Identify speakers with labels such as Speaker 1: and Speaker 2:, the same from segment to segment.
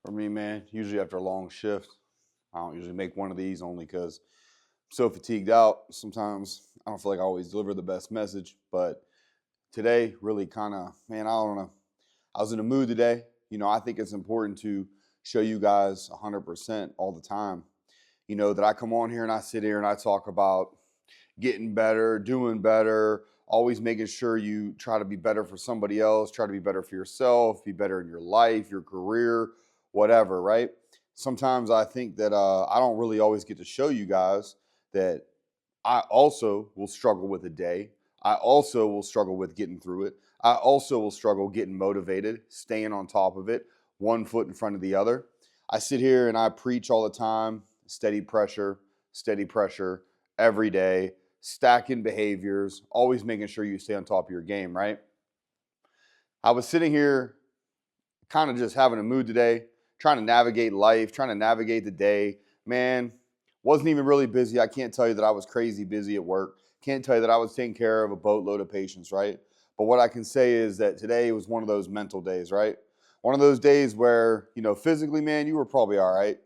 Speaker 1: For me, man, usually after a long shift, I don't usually make one of these only because I'm so fatigued out. Sometimes I don't feel like I always deliver the best message. But today, really kind of, man, I don't know. I was in a mood today. I think it's important to show you guys 100% all the time. That I come on here and I sit here and I talk about getting better, doing better, always making sure you try to be better for somebody else, try to be better for yourself, be better in your life, your career, whatever, right? Sometimes I think that I don't really always get to show you guys that I also will struggle with a day. I also will struggle with getting through it. I also will struggle getting motivated, staying on top of it, one foot in front of the other. I sit here and I preach all the time, steady pressure every day, stacking behaviors, always making sure you stay on top of your game, right? I was sitting here kind of just having a mood today, trying to navigate life, trying to navigate the day. Man, wasn't even really busy. I can't tell you that I was crazy busy at work. Can't tell you that I was taking care of a boatload of patients, right? But what I can say is that today was one of those mental days, right? One of those days where, physically, man, you were probably all right.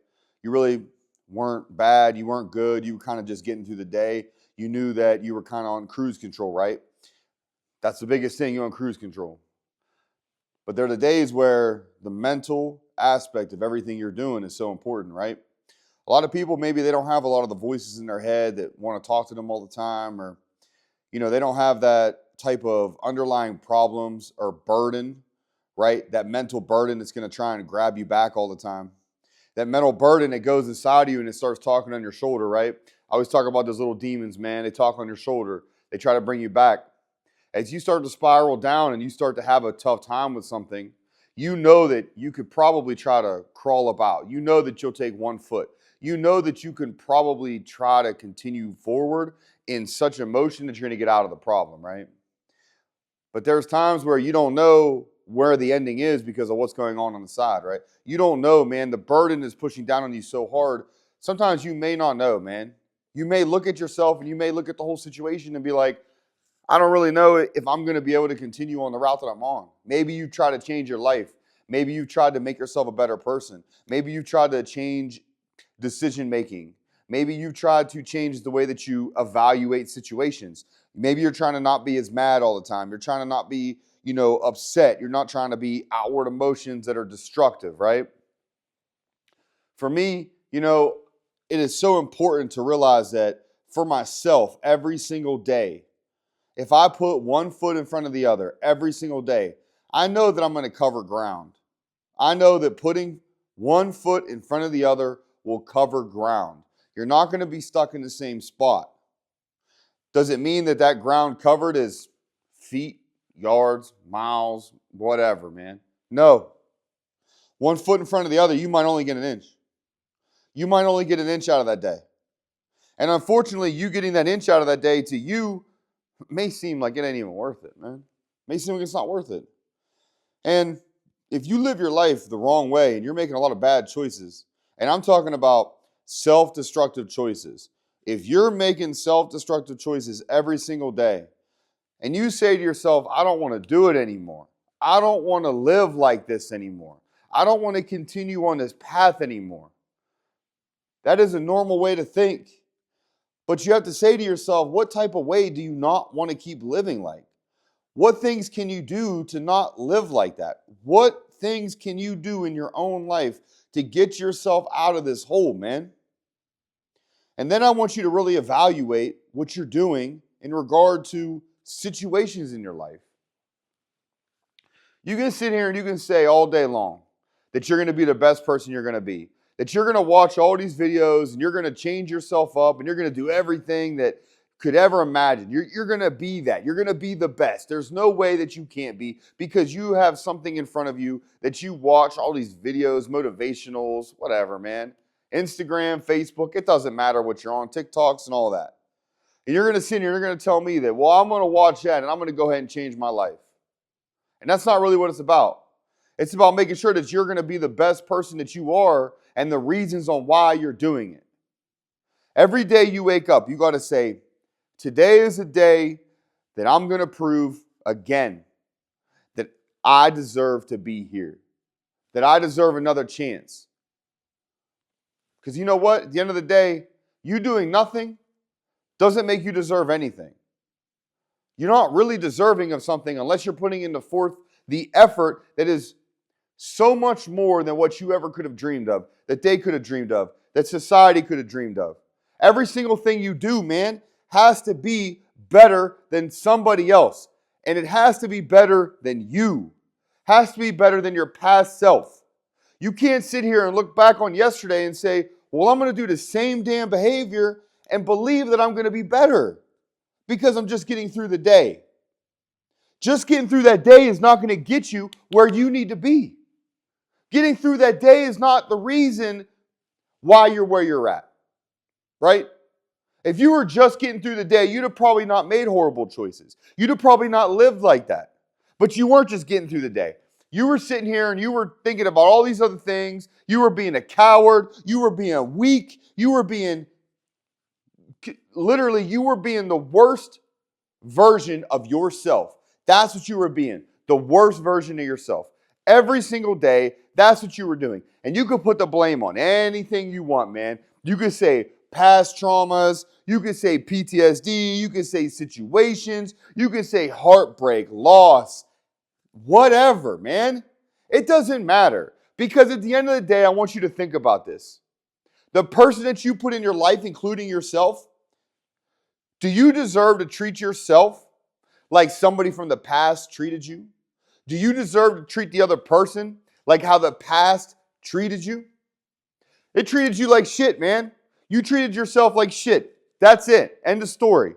Speaker 1: You really weren't bad. You weren't good. You were kind of just getting through the day. You knew that you were kind of on cruise control, right? That's the biggest thing, you're on cruise control. But there are the days where the mental aspect of everything you're doing is so important, right? A lot of people, maybe they don't have a lot of the voices in their head that want to talk to them all the time, or, they don't have that type of underlying problems or burden, right? That mental burden that's going to try and grab you back all the time. That mental burden that goes inside of you and it starts talking on your shoulder, right? I always talk about those little demons, man. They talk on your shoulder. They try to bring you back. As you start to spiral down and you start to have a tough time with something, you know that you could probably try to crawl about. You know that you'll take one foot. You know that you can probably try to continue forward in such emotion that you're going to get out of the problem, right? But there's times where you don't know where the ending is because of what's going on the side, right? You don't know, man. The burden is pushing down on you so hard. Sometimes you may not know, man. You may look at yourself and you may look at the whole situation and be like, I don't really know if I'm going to be able to continue on the route that I'm on. Maybe you try to change your life. Maybe you've tried to make yourself a better person. Maybe you've tried to change decision making. Maybe you've tried to change the way that you evaluate situations. Maybe you're trying to not be as mad all the time. You're trying to not be, upset. You're not trying to be outward emotions that are destructive, right? For me, it is so important to realize that for myself, every single day, if I put one foot in front of the other every single day, I know that I'm going to cover ground. I know that putting one foot in front of the other will cover ground. You're not going to be stuck in the same spot. Does it mean that that ground covered is feet, yards, miles, whatever, man? No. One foot in front of the other, you might only get an inch. You might only get an inch out of that day. And unfortunately, you getting that inch out of that day to you may seem like it ain't even worth it, man. May seem like it's not worth it. And if you live your life the wrong way and you're making a lot of bad choices, and I'm talking about self-destructive choices, if you're making self-destructive choices every single day and you say to yourself, I don't want to do it anymore. I don't want to live like this anymore. I don't want to continue on this path anymore. That is a normal way to think. But you have to say to yourself, what type of way do you not want to keep living like? What things can you do to not live like that? What things can you do in your own life to get yourself out of this hole, man? And then I want you to really evaluate what you're doing in regard to situations in your life. You can sit here and you can say all day long that you're going to be the best person you're going to be, that you're going to watch all these videos and you're going to change yourself up and you're going to do everything that could ever imagine. You're going to be that. You're going to be the best. There's no way that you can't be because you have something in front of you that you watch all these videos, motivationals, whatever, man. Instagram, Facebook, it doesn't matter what you're on, TikToks and all that. And you're going to sit here and you're going to tell me that, well, I'm going to watch that and I'm going to go ahead and change my life. And that's not really what it's about. It's about making sure that you're going to be the best person that you are and the reasons on why you're doing it. Every day you wake up, you got to say, today is a day that I'm going to prove again that I deserve to be here. that I deserve another chance. Because you know what? At the end of the day, you doing nothing doesn't make you deserve anything. You're not really deserving of something unless you're putting into forth the effort that is so much more than what you ever could have dreamed of, that they could have dreamed of, that society could have dreamed of. Every single thing you do, man, has to be better than somebody else. And it has to be better than you. Has to be better than your past self. You can't sit here and look back on yesterday and say, well, I'm going to do the same damn behavior and believe that I'm going to be better because I'm just getting through the day. Just getting through that day is not going to get you where you need to be. Getting through that day is not the reason why you're where you're at, right? If you were just getting through the day, you'd have probably not made horrible choices. You'd have probably not lived like that. But you weren't just getting through the day. You were sitting here and you were thinking about all these other things. You were being a coward. You were being weak. You were being, literally, you were being the worst version of yourself. That's what you were being, the worst version of yourself. Every single day, that's what you were doing. And you could put the blame on anything you want, man. You could say past traumas. You could say PTSD. You could say situations. You could say heartbreak, loss, whatever, man. It doesn't matter. Because at the end of the day, I want you to think about this. The person that you put in your life, including yourself, do you deserve to treat yourself like somebody from the past treated you? Do you deserve to treat the other person like how the past treated you? It treated you like shit, man. You treated yourself like shit. That's it. End of story.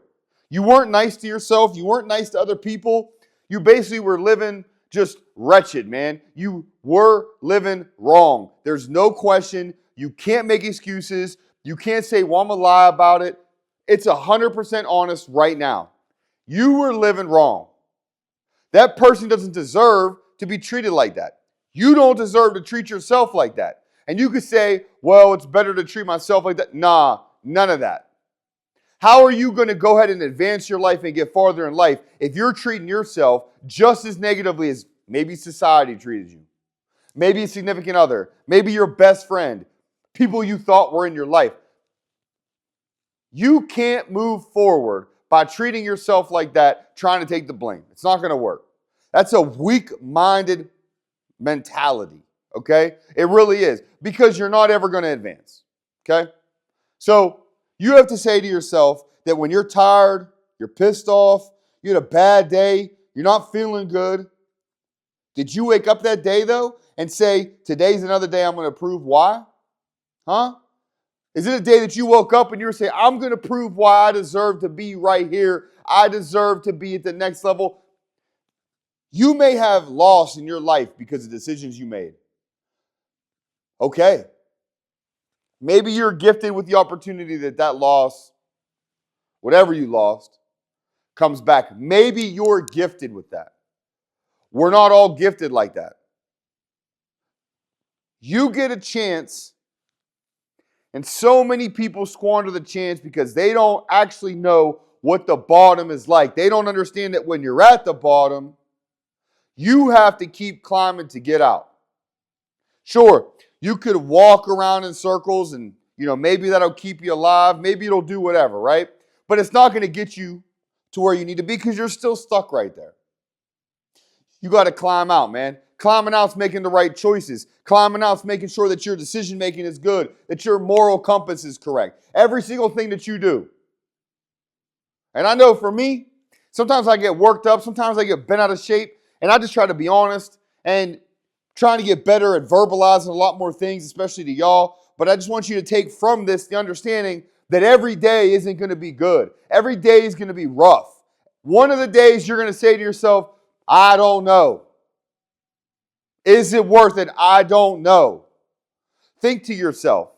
Speaker 1: You weren't nice to yourself. You weren't nice to other people. You basically were living just wretched, man. You were living wrong. There's no question. You can't make excuses. You can't say, well, I'm going to lie about it. It's 100% honest right now. You were living wrong. That person doesn't deserve to be treated like that. You don't deserve to treat yourself like that. And you could say, well, it's better to treat myself like that. Nah, none of that. How are you going to go ahead and advance your life and get farther in life if you're treating yourself just as negatively as maybe society treated you? Maybe a significant other. Maybe your best friend. People you thought were in your life. You can't move forward by treating yourself like that, trying to take the blame. It's not going to work. That's a weak-minded mentality, okay? It really is, because you're not ever going to advance, okay? So you have to say to yourself that when you're tired, you're pissed off, you had a bad day, you're not feeling good. Did you wake up that day, though, and say, today's another day I'm going to prove why? Huh? Is it a day that you woke up and you were saying, I'm going to prove why I deserve to be right here. I deserve to be at the next level. You may have lost in your life because of decisions you made. Okay. Maybe you're gifted with the opportunity that loss, whatever you lost, comes back. Maybe you're gifted with that. We're not all gifted like that. You get a chance. And so many people squander the chance because they don't actually know what the bottom is like. They don't understand that when you're at the bottom, you have to keep climbing to get out. Sure, you could walk around in circles and, maybe that'll keep you alive. Maybe it'll do whatever, right? But it's not going to get you to where you need to be because you're still stuck right there. You got to climb out, man. Climbing out's making the right choices. Climbing out's making sure that your decision making is good, that your moral compass is correct. Every single thing that you do. And I know for me, sometimes I get worked up, sometimes I get bent out of shape, and I just try to be honest and trying to get better at verbalizing a lot more things, especially to y'all. But I just want you to take from this the understanding that every day isn't going to be good. Every day is going to be rough. One of the days you're going to say to yourself, I don't know. Is it worth it? I don't know. Think to yourself.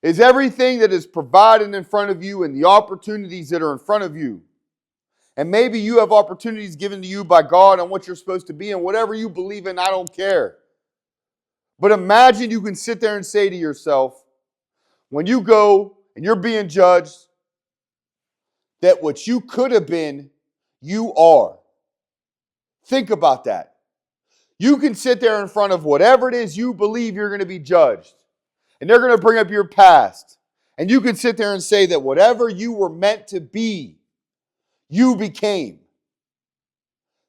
Speaker 1: Is everything that is provided in front of you and the opportunities that are in front of you, and maybe you have opportunities given to you by God on what you're supposed to be and whatever you believe in, I don't care. But imagine you can sit there and say to yourself, when you go and you're being judged, that what you could have been, you are. Think about that. You can sit there in front of whatever it is you believe you're going to be judged. And they're going to bring up your past. And you can sit there and say that whatever you were meant to be, you became.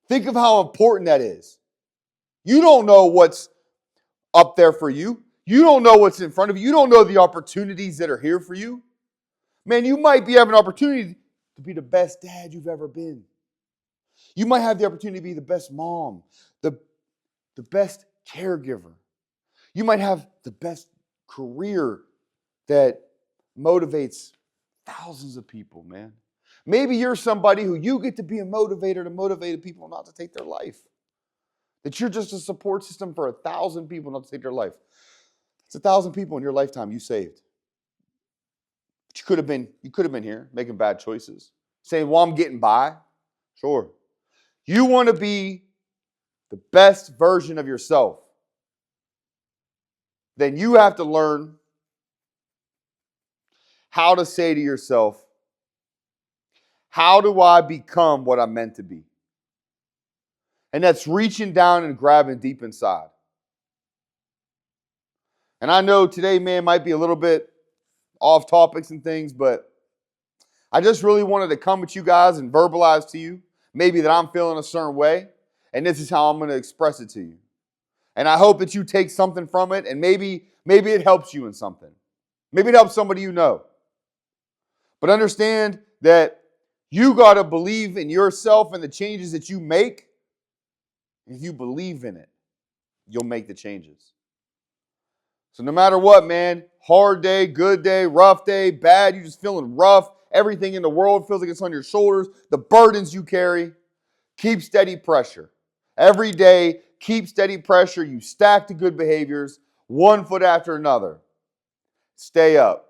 Speaker 1: Think of how important that is. You don't know what's up there for you. You don't know what's in front of you. You don't know the opportunities that are here for you. Man, you might be having an opportunity to be the best dad you've ever been. You might have the opportunity to be the best mom, the best caregiver. You might have the best career that motivates thousands of people, man. Maybe you're somebody who you get to be a motivator to motivate people not to take their life. That you're just a support system for 1,000 people not to take their life. It's 1,000 people in your lifetime you saved. But you could have been here making bad choices. Saying, well, I'm getting by. Sure. You want to be the best version of yourself. Then you have to learn how to say to yourself, how do I become what I'm meant to be? And that's reaching down and grabbing deep inside. And I know today, man, might be a little bit off topics and things, but I just really wanted to come with you guys and verbalize to you maybe that I'm feeling a certain way, and this is how I'm going to express it to you. And I hope that you take something from it, and maybe it helps you in something. Maybe it helps somebody you know. But understand that you got to believe in yourself and the changes that you make. If you believe in it, you'll make the changes. So no matter what, man, hard day, good day, rough day, bad, you're just feeling rough. Everything in the world feels like it's on your shoulders. The burdens you carry, keep steady pressure. Every day, keep steady pressure. You stack the good behaviors, one foot after another. Stay up.